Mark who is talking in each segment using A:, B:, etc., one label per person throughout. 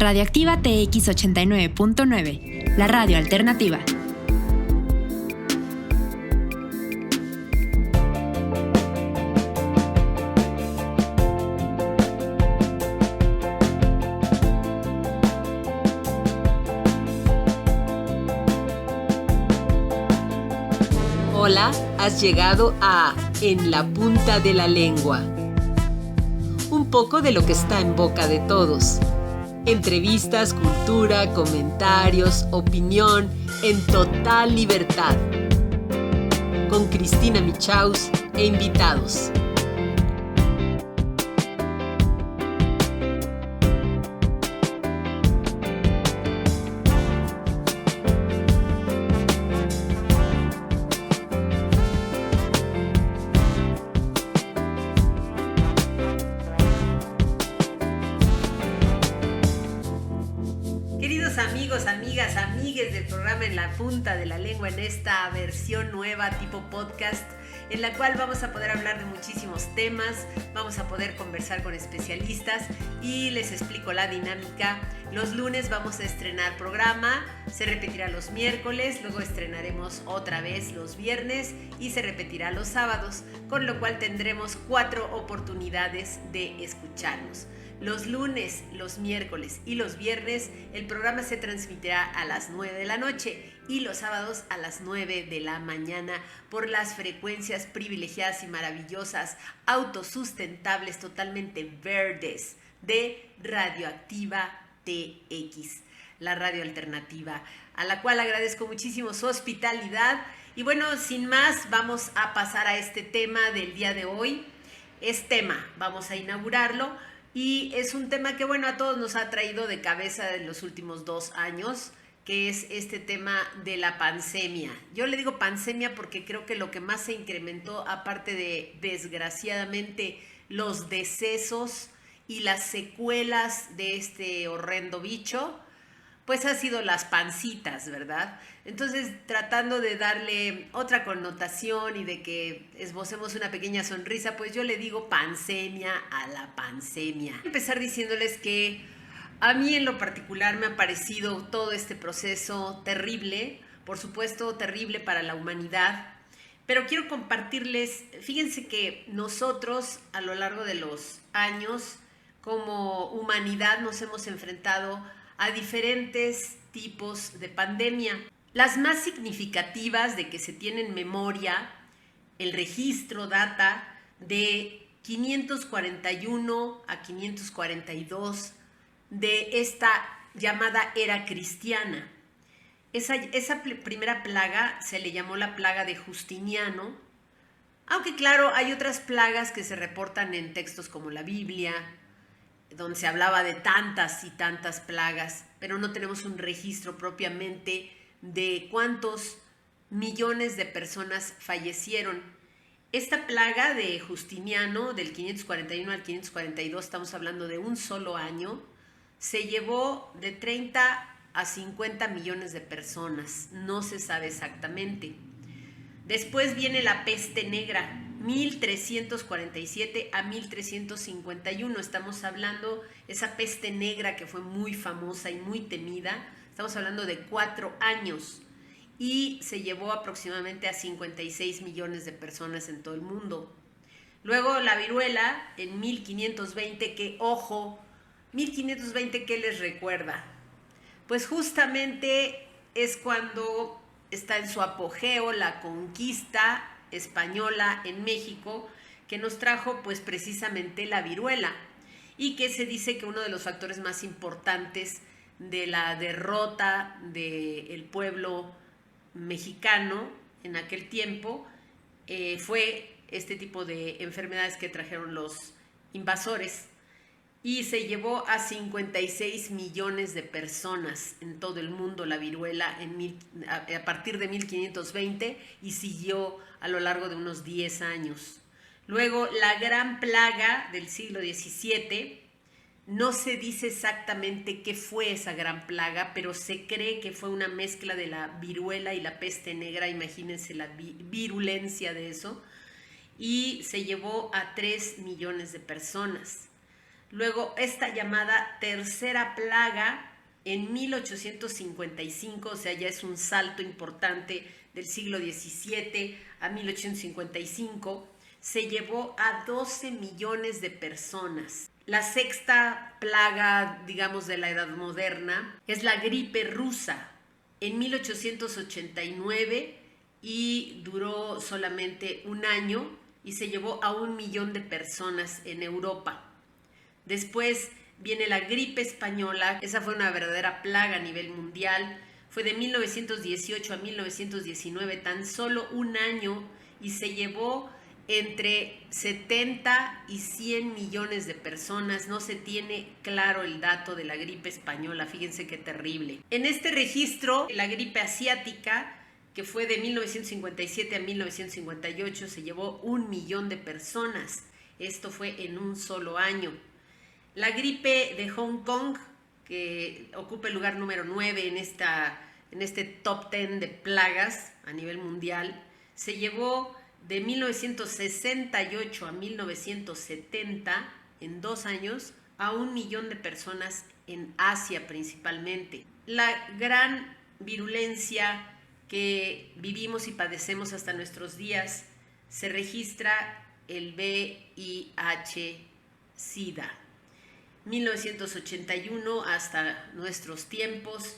A: Radioactiva TX 89.9, la radio alternativa.
B: Hola, has llegado a En la punta de la lengua. Un poco de lo que está en boca de todos. Entrevistas, cultura, comentarios, opinión, en total libertad. Con Cristina Michaus e invitados.
C: En la punta de la lengua, en esta versión nueva tipo podcast, en la cual vamos a poder hablar de muchísimos temas, vamos a poder conversar con especialistas y les explico la dinámica. Los lunes vamos a estrenar programa, se repetirá los miércoles, luego estrenaremos otra vez los viernes y se repetirá los sábados, con lo cual tendremos 4 oportunidades de escucharnos. Los lunes, los miércoles y los viernes el programa se transmitirá a las 9 de la noche y los sábados a las 9 de la mañana por las frecuencias privilegiadas y maravillosas, autosustentables, totalmente verdes de Radioactiva TX, la radio alternativa, a la cual agradezco muchísimo su hospitalidad. Y bueno, sin más, vamos a pasar a este tema del día de hoy. Vamos a inaugurarlo. Y es un tema que, bueno, a todos nos ha traído de cabeza en los últimos 2 años, que es este tema de la pandemia. Yo le digo pandemia porque creo que lo que más se incrementó, aparte de, desgraciadamente, los decesos y las secuelas de este horrendo bicho, pues ha sido las pancitas, ¿verdad? Entonces, tratando de darle otra connotación y de que esbocemos una pequeña sonrisa, pues yo le digo pancemia a la pancemia. Voy a empezar diciéndoles que a mí en lo particular me ha parecido todo este proceso terrible, por supuesto terrible para la humanidad, pero quiero compartirles, fíjense que nosotros a lo largo de los años como humanidad nos hemos enfrentado a diferentes tipos de pandemia. Las más significativas de que se tiene en memoria, el registro data de 541 a 542 de esta llamada era cristiana. Esa primera plaga se le llamó la plaga de Justiniano, aunque claro, hay otras plagas que se reportan en textos como la Biblia, donde se hablaba de tantas y tantas plagas, pero no tenemos un registro propiamente de cuántos millones de personas fallecieron. Esta plaga de Justiniano, del 541 al 542, estamos hablando de un solo año, se llevó de 30 a 50 millones de personas, no se sabe exactamente. Después viene la peste negra, 1347 a 1351, estamos hablando esa peste negra que fue muy famosa y muy temida, estamos hablando de 4 años y se llevó aproximadamente a 56 millones de personas en todo el mundo. Luego la viruela en 1520, que ojo, 1520, ¿qué les recuerda? Pues justamente es cuando está en su apogeo la conquista española en México, que nos trajo pues precisamente la viruela y que se dice que uno de los factores más importantes de la derrota del pueblo mexicano en aquel tiempo fue este tipo de enfermedades que trajeron los invasores y se llevó a 56 millones de personas en todo el mundo la viruela a partir de 1520 y siguió a lo largo de unos 10 años. Luego, la gran plaga del siglo XVII, no se dice exactamente qué fue esa gran plaga, pero se cree que fue una mezcla de la viruela y la peste negra, imagínense la virulencia de eso, y se llevó a 3 millones de personas. Luego esta llamada tercera plaga en 1855, o sea, ya es un salto importante del siglo XVII a 1855, se llevó a 12 millones de personas. La sexta plaga, digamos, de la Edad Moderna es la gripe rusa en 1889 y duró solamente un año y se llevó a 1 millón de personas en Europa. Después viene la gripe española, esa fue una verdadera plaga a nivel mundial, fue de 1918 a 1919, tan solo un año, y se llevó entre 70 y 100 millones de personas. No se tiene claro el dato de la gripe española, fíjense qué terrible. En este registro, la gripe asiática, que fue de 1957 a 1958, se llevó 1 millón de personas. Esto fue en un solo año. La gripe de Hong Kong, que ocupa el lugar número 9 en este top 10 de plagas a nivel mundial, se llevó de 1968 a 1970, en 2 años, a 1 millón de personas en Asia principalmente. La gran virulencia que vivimos y padecemos hasta nuestros días, se registra el VIH-Sida. 1981 hasta nuestros tiempos,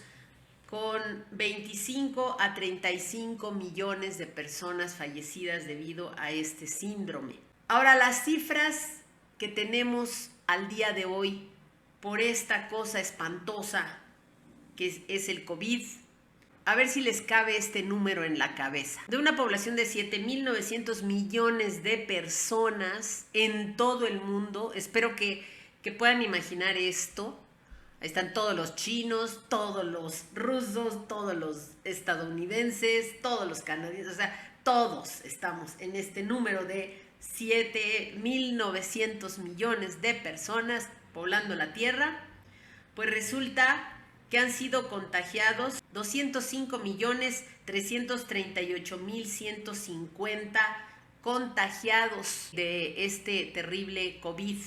C: con 25 a 35 millones de personas fallecidas debido a este síndrome. Ahora, las cifras que tenemos al día de hoy por esta cosa espantosa que es el COVID, a ver si les cabe este número en la cabeza. De una población de 7.900 millones de personas en todo el mundo, espero que puedan imaginar esto. Ahí están todos los chinos, todos los rusos, todos los estadounidenses, todos los canadienses, o sea, todos estamos en este número de 7.900 millones de personas poblando la Tierra. Pues resulta que han sido contagiados 205.338.150 contagiados de este terrible COVID,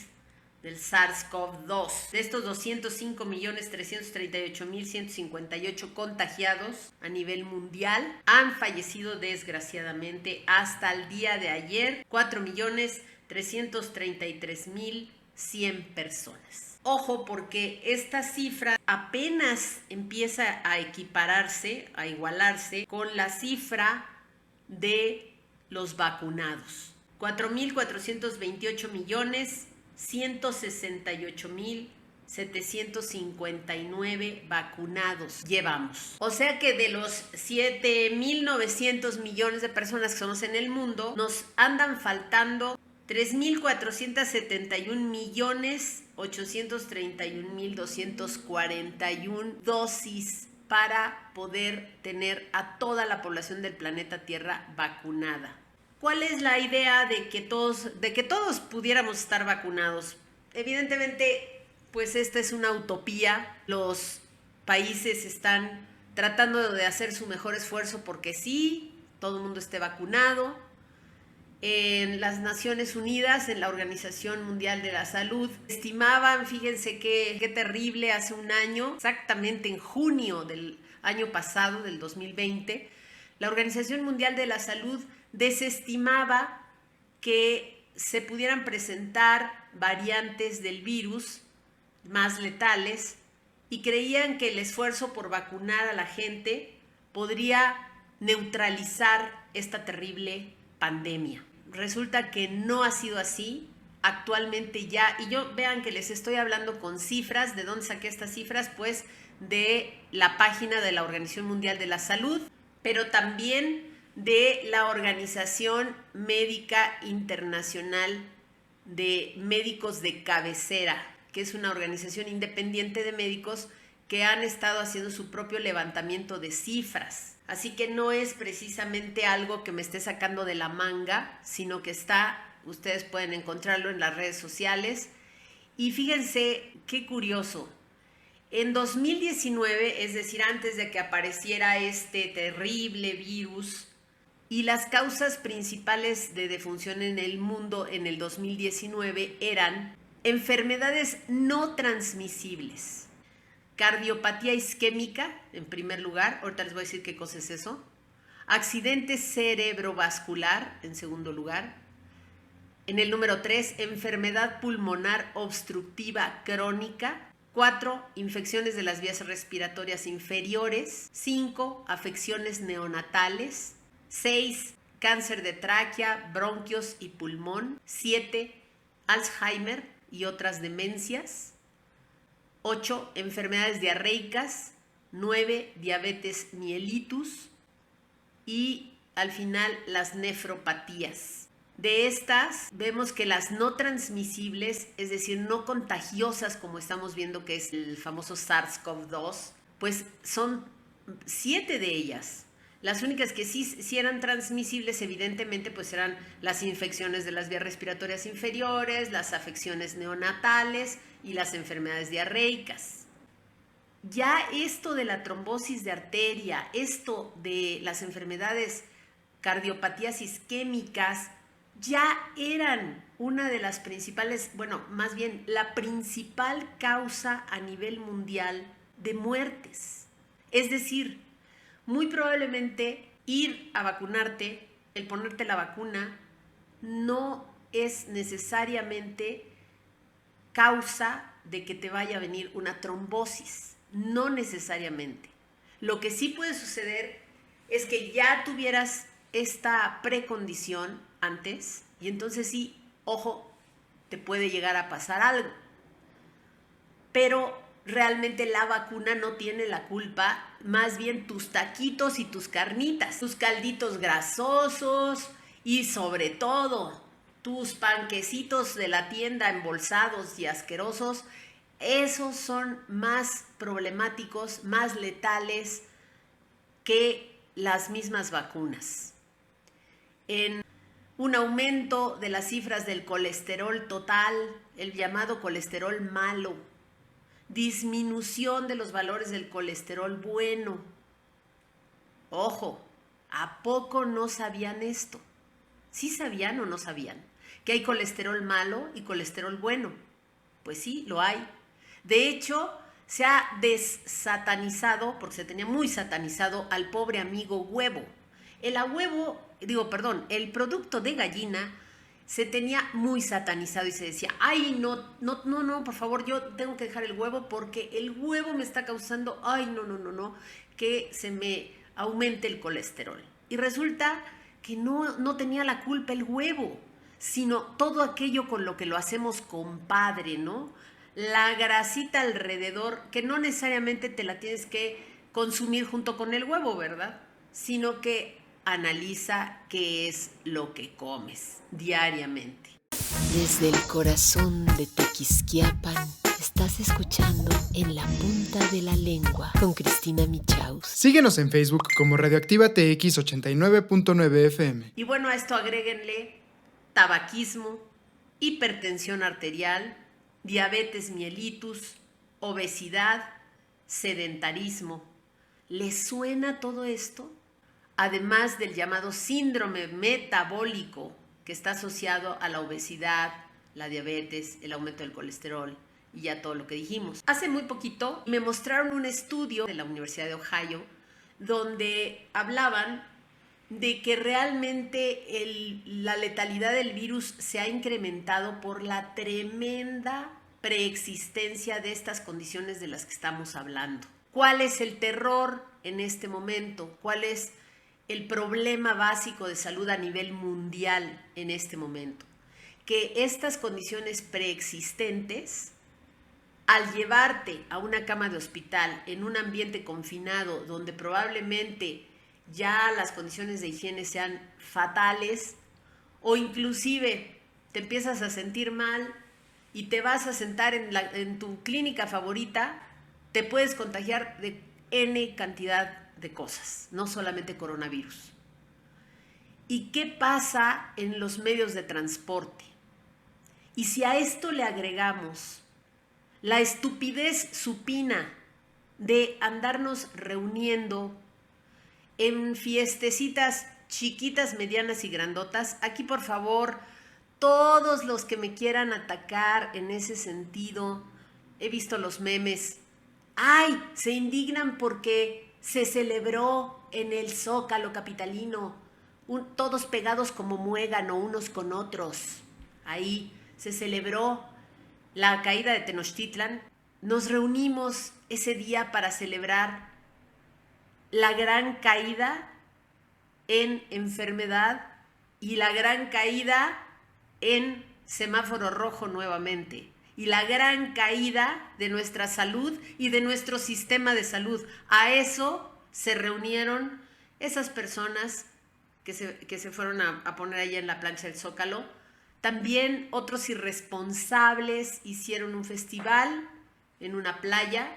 C: del SARS-CoV-2. De estos 205.338.158 contagiados a nivel mundial, han fallecido desgraciadamente hasta el día de ayer 4.333.100 personas. Ojo, porque esta cifra apenas empieza a equipararse, a igualarse con la cifra de los vacunados. 4.428.168.759 vacunados llevamos. O sea que de los 7.900 millones de personas que somos en el mundo, nos andan faltando 3.471.831.241 dosis para poder tener a toda la población del planeta Tierra vacunada. ¿Cuál es la idea de que todos pudiéramos estar vacunados? Evidentemente, pues esta es una utopía. Los países están tratando de hacer su mejor esfuerzo porque sí, todo el mundo esté vacunado. En las Naciones Unidas, en la Organización Mundial de la Salud, estimaban, fíjense qué terrible, hace un año, exactamente en junio del año pasado, del 2020, la Organización Mundial de la Salud desestimaba que se pudieran presentar variantes del virus más letales y creían que el esfuerzo por vacunar a la gente podría neutralizar esta terrible pandemia. Resulta que no ha sido así. Actualmente ya, y yo vean que les estoy hablando con cifras. ¿De dónde saqué estas cifras? Pues de la página de la Organización Mundial de la Salud, pero también de la Organización Médica Internacional de Médicos de Cabecera, que es una organización independiente de médicos que han estado haciendo su propio levantamiento de cifras. Así que no es precisamente algo que me esté sacando de la manga, sino que ustedes pueden encontrarlo en las redes sociales. Y fíjense qué curioso. En 2019, es decir, antes de que apareciera este terrible virus, y las causas principales de defunción en el mundo en el 2019 eran Enfermedades no transmisibles. Cardiopatía isquémica, en primer lugar. Ahorita les voy a decir qué cosa es eso. Accidente cerebrovascular, en segundo lugar. En el número 3, enfermedad pulmonar obstructiva crónica. 4, infecciones de las vías respiratorias inferiores. 5, afecciones neonatales. 6, cáncer de tráquea, bronquios y pulmón. 7, Alzheimer y otras demencias. 8, enfermedades diarreicas. 9, diabetes mellitus. Y al final las nefropatías. De estas vemos que las no transmisibles, es decir, no contagiosas como estamos viendo que es el famoso SARS-CoV-2, pues son 7 de ellas. Las únicas que sí eran transmisibles, evidentemente, pues eran las infecciones de las vías respiratorias inferiores, las afecciones neonatales y las enfermedades diarreicas. Ya esto de la trombosis de arteria, esto de las enfermedades cardiopatías isquémicas, ya eran una de las principales, bueno, más bien la principal causa a nivel mundial de muertes. Es decir, muy probablemente ir a vacunarte, el ponerte la vacuna, no es necesariamente causa de que te vaya a venir una trombosis. No necesariamente. Lo que sí puede suceder es que ya tuvieras esta precondición antes y entonces sí, ojo, te puede llegar a pasar algo. Pero realmente la vacuna no tiene la culpa, más bien tus taquitos y tus carnitas, tus calditos grasosos y sobre todo tus panquecitos de la tienda embolsados y asquerosos. Esos son más problemáticos, más letales que las mismas vacunas. En un aumento de las cifras del colesterol total, el llamado colesterol malo, disminución de los valores del colesterol bueno. Ojo, ¿a poco no sabían esto? ¿Sí sabían o no sabían? ¿Que hay colesterol malo y colesterol bueno? Pues sí, lo hay. De hecho, se ha desatanizado, porque se tenía muy satanizado al pobre amigo huevo. El producto de gallina se tenía muy satanizado y se decía, ay, no, por favor, yo tengo que dejar el huevo porque el huevo me está causando, que se me aumente el colesterol. Y resulta que no tenía la culpa el huevo, sino todo aquello con lo que lo hacemos compadre, ¿no? La grasita alrededor, que no necesariamente te la tienes que consumir junto con el huevo, ¿verdad? Sino que analiza qué es lo que comes diariamente.
B: Desde el corazón de Tequisquiapan, estás escuchando En la Punta de la Lengua con Cristina Michaus.
D: Síguenos en Facebook como Radioactiva TX 89.9 FM.
C: Y bueno, a esto agréguenle tabaquismo, hipertensión arterial, diabetes mellitus, obesidad, sedentarismo. ¿Les suena todo esto? Además del llamado síndrome metabólico que está asociado a la obesidad, la diabetes, el aumento del colesterol y ya todo lo que dijimos. Hace muy poquito me mostraron un estudio de la Universidad de Ohio donde hablaban de que realmente la letalidad del virus se ha incrementado por la tremenda preexistencia de estas condiciones de las que estamos hablando. ¿Cuál es el terror en este momento? ¿Cuál es el problema básico de salud a nivel mundial en este momento? Que estas condiciones preexistentes, al llevarte a una cama de hospital en un ambiente confinado donde probablemente ya las condiciones de higiene sean fatales o inclusive te empiezas a sentir mal y te vas a sentar en tu clínica favorita, te puedes contagiar de N cantidad de cosas, no solamente coronavirus. ¿Y qué pasa en los medios de transporte? Y si a esto le agregamos la estupidez supina de andarnos reuniendo en fiestecitas chiquitas, medianas y grandotas, aquí por favor, todos los que me quieran atacar en ese sentido, he visto los memes. ¡Ay! Se indignan porque se celebró en el Zócalo capitalino, todos pegados como muégano unos con otros. Ahí se celebró la caída de Tenochtitlan. Nos reunimos ese día para celebrar la gran caída en enfermedad y la gran caída en semáforo rojo nuevamente, y la gran caída de nuestra salud y de nuestro sistema de salud. A eso se reunieron esas personas que se fueron a poner allá en la plancha del Zócalo. También otros irresponsables hicieron un festival en una playa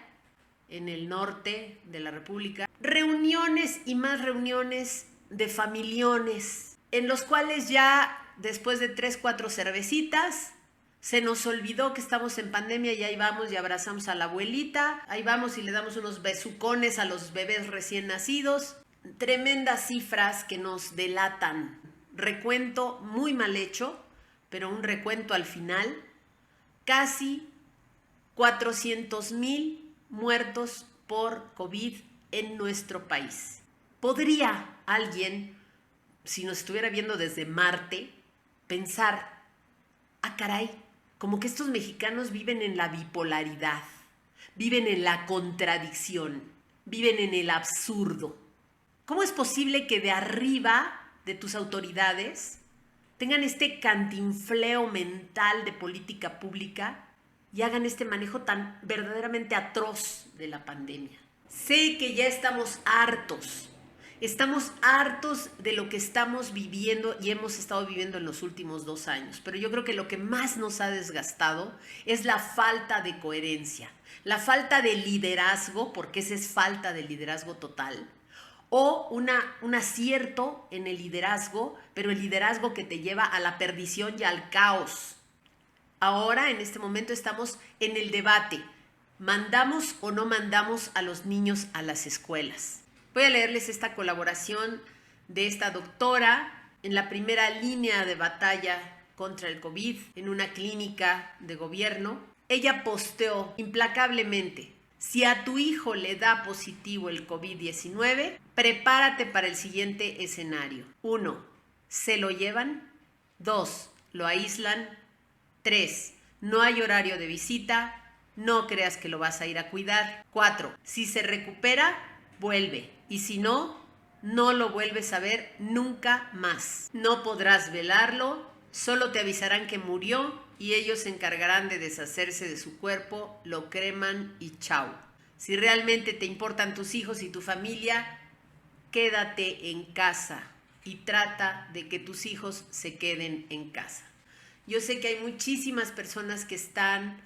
C: en el norte de la República. Reuniones y más reuniones de familiones, en los cuales ya después de 3, 4 cervecitas, se nos olvidó que estamos en pandemia y ahí vamos y abrazamos a la abuelita, ahí vamos y le damos unos besucones a los bebés recién nacidos. Tremendas cifras que nos delatan. Recuento muy mal hecho, pero un recuento al final. Casi 400,000 muertos por COVID en nuestro país. ¿Podría alguien, si nos estuviera viendo desde Marte, pensar, caray, como que estos mexicanos viven en la bipolaridad, viven en la contradicción, viven en el absurdo? ¿Cómo es posible que de arriba de tus autoridades tengan este cantinfleo mental de política pública y hagan este manejo tan verdaderamente atroz de la pandemia? Sé que ya estamos hartos de lo que estamos viviendo y hemos estado viviendo en los últimos 2 años, pero yo creo que lo que más nos ha desgastado es la falta de coherencia, la falta de liderazgo, porque esa es falta de liderazgo total, o un acierto en el liderazgo, pero el liderazgo que te lleva a la perdición y al caos. Ahora, en este momento, estamos en el debate. ¿Mandamos o no mandamos a los niños a las escuelas? Voy a leerles esta colaboración de esta doctora en la primera línea de batalla contra el COVID en una clínica de gobierno. Ella posteó implacablemente: si a tu hijo le da positivo el COVID-19, prepárate para el siguiente escenario. 1. Se lo llevan. 2. Lo aíslan. 3. No hay horario de visita. No creas que lo vas a ir a cuidar. 4. Si se recupera, vuelve. Y si no, no lo vuelves a ver nunca más. No podrás velarlo, solo te avisarán que murió y ellos se encargarán de deshacerse de su cuerpo, lo creman y chao. Si realmente te importan tus hijos y tu familia, quédate en casa y trata de que tus hijos se queden en casa. Yo sé que hay muchísimas personas que están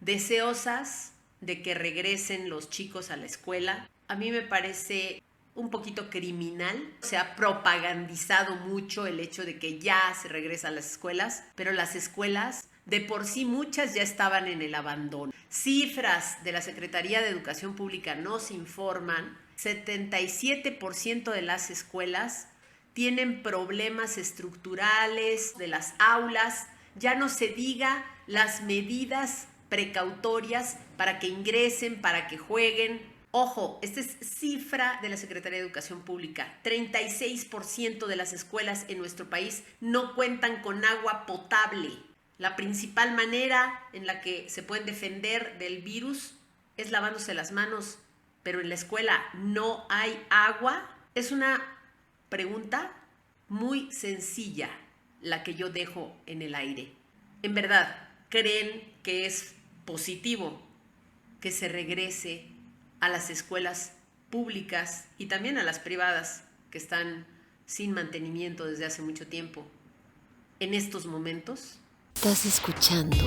C: deseosas de que regresen los chicos a la escuela. A mí me parece un poquito criminal. Se ha propagandizado mucho el hecho de que ya se regresa a las escuelas, pero las escuelas, de por sí muchas ya estaban en el abandono. Cifras de la Secretaría de Educación Pública nos informan: 77% de las escuelas tienen problemas estructurales de las aulas. Ya no se diga las medidas precautorias para que ingresen, para que jueguen. Ojo, esta es cifra de la Secretaría de Educación Pública. 36% de las escuelas en nuestro país no cuentan con agua potable. La principal manera en la que se pueden defender del virus es lavándose las manos, pero en la escuela no hay agua. Es una pregunta muy sencilla la que yo dejo en el aire. ¿En verdad creen que es positivo que se regrese a las escuelas públicas y también a las privadas que están sin mantenimiento desde hace mucho tiempo en estos momentos?
B: Estás escuchando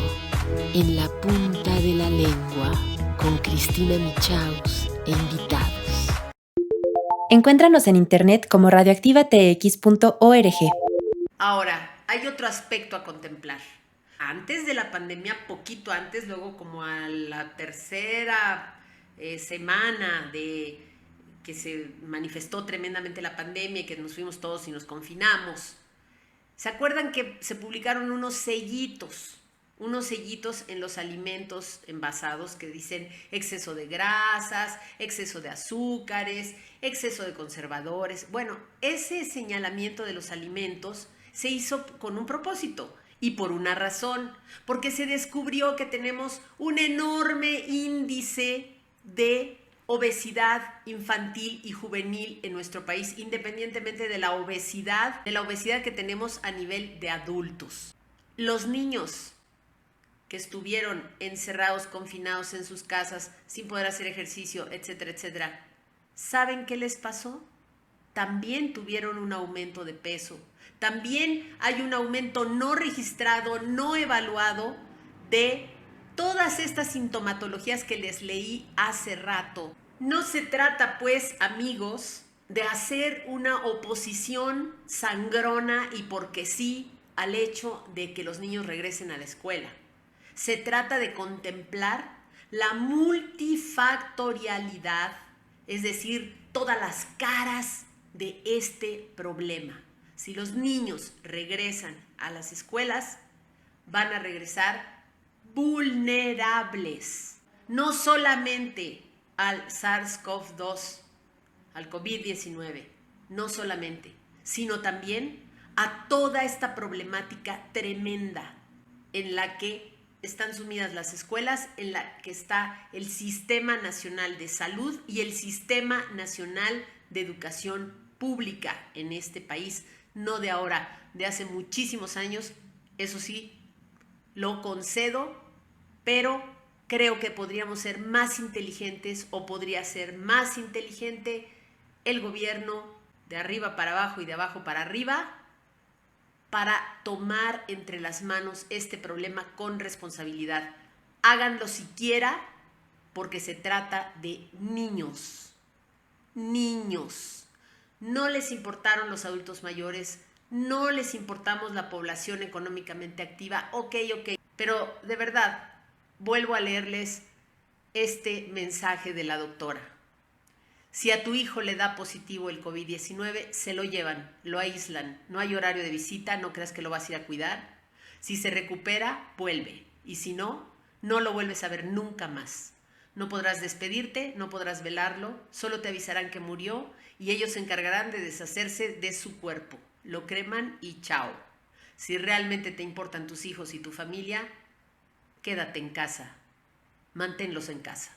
B: En la Punta de la Lengua con Cristina Michaus e invitados.
A: Encuéntranos en internet como radioactivatx.org.
C: Ahora, hay otro aspecto a contemplar. Antes de la pandemia, poquito antes, luego como a la tercera semana de que se manifestó tremendamente la pandemia y que nos fuimos todos y nos confinamos, ¿Se acuerdan que se publicaron unos sellitos en los alimentos envasados que dicen exceso de grasas, exceso de azúcares, exceso de conservadores? Bueno, ese señalamiento de los alimentos se hizo con un propósito y por una razón, porque se descubrió que tenemos un enorme índice de obesidad infantil y juvenil en nuestro país, independientemente de la obesidad que tenemos a nivel de adultos. Los niños que estuvieron encerrados, confinados en sus casas, sin poder hacer ejercicio, etcétera, etcétera, ¿saben qué les pasó? También tuvieron un aumento de peso. También hay un aumento no registrado, no evaluado de todas estas sintomatologías que les leí hace rato. No se trata, pues, amigos, de hacer una oposición sangrona y porque sí al hecho de que los niños regresen a la escuela. Se trata de contemplar la multifactorialidad, es decir, todas las caras de este problema. Si los niños regresan a las escuelas, van a regresar vulnerables, no solamente al SARS-CoV-2, al COVID-19, no solamente, sino también a toda esta problemática tremenda en la que están sumidas las escuelas, en la que está el Sistema Nacional de Salud y el Sistema Nacional de Educación Pública en este país, no de ahora, de hace muchísimos años, eso sí, lo concedo, pero creo que podríamos ser más inteligentes o podría ser más inteligente el gobierno de arriba para abajo y de abajo para arriba para tomar entre las manos este problema con responsabilidad. Háganlo siquiera porque se trata de niños. Niños. No les importaron los adultos mayores, no les importamos la población económicamente activa, ok, pero de verdad, vuelvo a leerles este mensaje de la doctora. Si a tu hijo le da positivo el COVID-19, se lo llevan, lo aíslan, no hay horario de visita, no creas que lo vas a ir a cuidar. Si se recupera, vuelve, y si no, no lo vuelves a ver nunca más. No podrás despedirte, no podrás velarlo, solo te avisarán que murió y ellos se encargarán de deshacerse de su cuerpo. Lo creman y chao. Si realmente te importan tus hijos y tu familia, quédate en casa, manténlos en casa.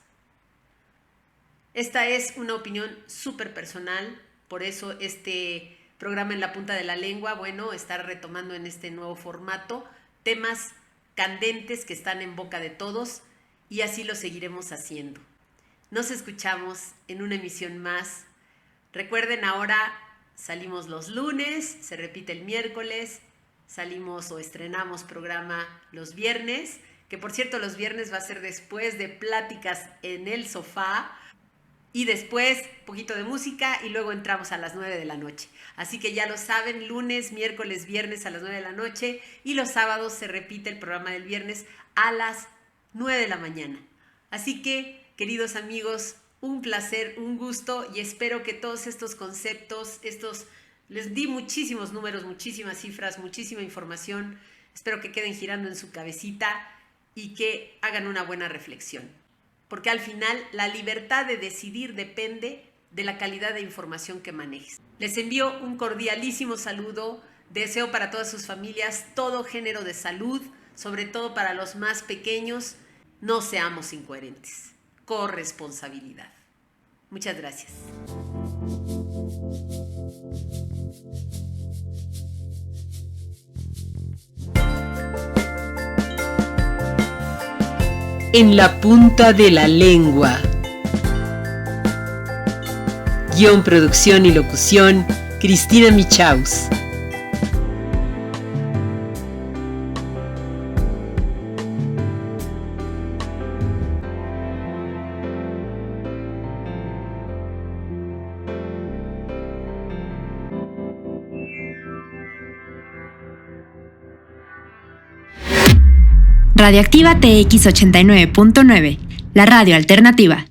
C: Esta es una opinión súper personal, por eso este programa En la Punta de la Lengua, bueno, está retomando en este nuevo formato temas candentes que están en boca de todos y así lo seguiremos haciendo. Nos escuchamos en una emisión más. Recuerden, ahora salimos los lunes, se repite el miércoles, salimos o estrenamos programa los viernes, que por cierto los viernes va a ser después de pláticas en el sofá y después poquito de música y luego entramos a las 9 de la noche. Así que ya lo saben, lunes, miércoles, viernes a las 9 de la noche y los sábados se repite el programa del viernes a las 9 de la mañana. Así que, queridos amigos, un placer, un gusto y espero que todos estos conceptos, les di muchísimos números, muchísimas cifras, muchísima información. Espero que queden girando en su cabecita y que hagan una buena reflexión. Porque al final la libertad de decidir depende de la calidad de información que manejes. Les envío un cordialísimo saludo, deseo para todas sus familias todo género de salud, sobre todo para los más pequeños. No seamos incoherentes, corresponsabilidad. Muchas gracias.
B: En la punta de la lengua. Guión, producción y locución, Cristina Michaus.
A: Radioactiva TX 89.9, la radio alternativa.